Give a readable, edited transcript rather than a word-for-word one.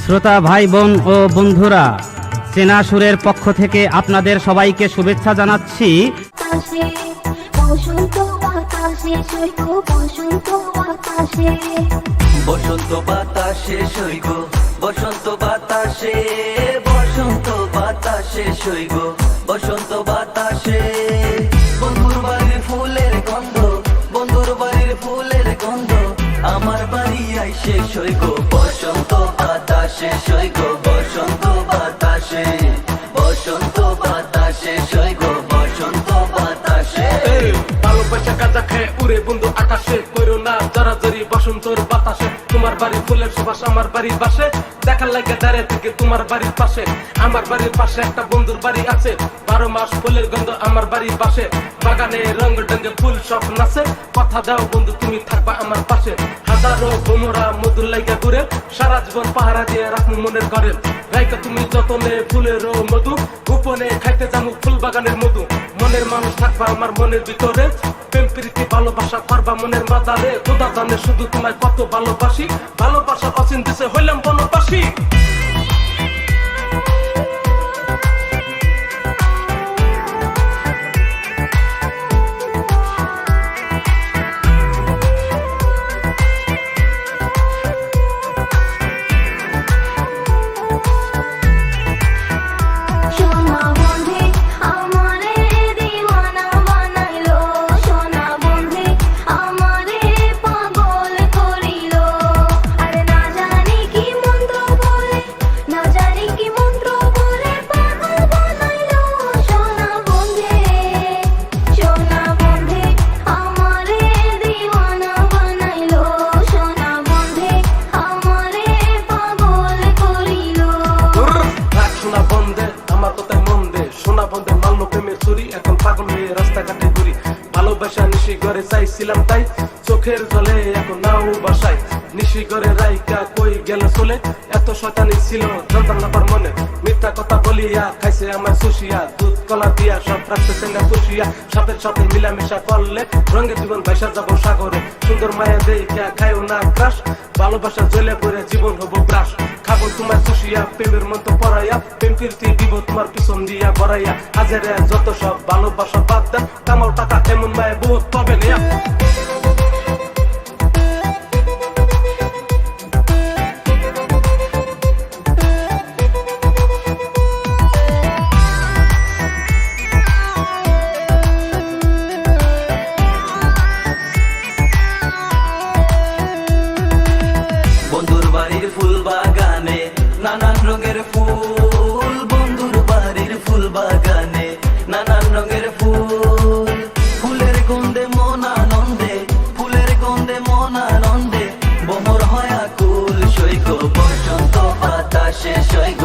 শ্রোতা ভাই বোন ও বন্ধুরা, চেনা সুরের পক্ষ থেকে আপনাদের সবাইকে শুভেচ্ছা জানাচ্ছি। বসন্ত বাতাসে সৈগ, বসন্ত বাতাসে, বসন্ত বাতাসে সৈগ, বসন্ত বাতাসে, বসন্ত বাতাসে সৈগ, বসন্ত বাতাসে। বন্ধুর বাড়ির ফুলের গন্ধ, বন্ধুর বাড়ির ফুলের গন্ধ, আমার বাড়ি আইসে সৈগ, বসন্ত বাতাসে সৈগ, বসন্ত বাতাসে, বসন্ত বাতাসে সৈগ, বসন্ত বাতাসে। ভালোবাসা গাঁজা খায় উড়ে বন্ধু আকাশে, কইরো না জড়াজড়ি বসন্তর বাতাসে। তোমার বাড়ির ফুলের সুবাস আমার বাড়ির পাশে, দেখার লাগে দাঁড়িয়ে থেকে তোমার বাড়ির পাশে। আমার বাড়ির পাশে একটা বন্ধুর বাড়ি আছে, 12 মাস ফুলের গন্ধ আমার বাড়ির পাশে। বাগানে রঙ ডঙ্গে ফুল সব নাচে, কথা দাও বন্ধু তুমি থাকবা আমার পাশে। হাজারো ভোমরা মধুর লাইগা ঘুরে, সারা জীবন পাহারা দিয়ে রাখবো মনের ঘরে। রাইকা তুমি যতনে ফুলেরও মধু, গোপনে খাইতে জানো ফুল বাগানের মধু। মনের মানুষ থাকবা আমার মনের ভিতরে, প্রেম প্রীতি ভালোবাসা করবা মনের মাদারে। খোদা জানে শুধু তোমায় কত ভালোবাসি, ভালোবাসা অচিন দিছে হইলাম বনবাসী। সোনা বন্ধে আমারে দিওয়ানা বানাইলো, সোনা বন্ধে আমারে পাগল করিলো। আরে না জানি কি মন্ত্র বলে, না জানি কি মন্ত্র বলে পাগল বানাইলো। সোনা বন্ধে আমারে দিওয়ানা বানাইলো, সোনা বন্ধে আমারে পাগল করিলো। রাখ সোনা বন্ধে আমার কথায় মন দে, সোনা বন্ধে মাল্য প্রেমের চুরি, এখন পাগল হয়ে রাস্তাঘাটে ঘুরি। ভালোবাসা নিশি ঘরে চাইছিলাম তাই, চোখের জলে এখন নাও বাসায়। নিশি ঘরে রাইকা কই গেল চলে, এত শয়তানি ছিল জানতাম না পার মনে। মিথ্যা কথা বলিয়া খাইছে আমার সুশিয়া, দুধ কলা দিয়া সব রাখতেছে না খুশিয়া। সাথে সাথে মিলামেশা করলে রঙের জীবন ভাইসা যাব সাগরে। সুন্দর মায়া দেইয়া খাইও না ক্রাশ, ভালোবাসা জ্বলে পড়ে জীবন হবো ব্রাশ। খাবো তোমার খুশিয়া প্রেমের মতো পড়াইয়া, প্রেম কীর্তি দিব তোমার পিছন দিয়া বড়াইয়া। হাজারে যত সব ভালোবাসা বাদ দেন, কামাও টাকা এমন মায়ে বহুত পাবে না। বন্ধুর বাড়ির ফুল বাগানে নানান রঙের ফুল, বন্ধুর বাড়ির ফুল বাগানে নানান রঙের ফুল। ফুলের গন্ধে মন আনন্দে, ফুলের গন্ধে মন আনন্দে, ভ্রমর হয় আকুল সৈগ, বসন্ত বাতাসে সৈগ,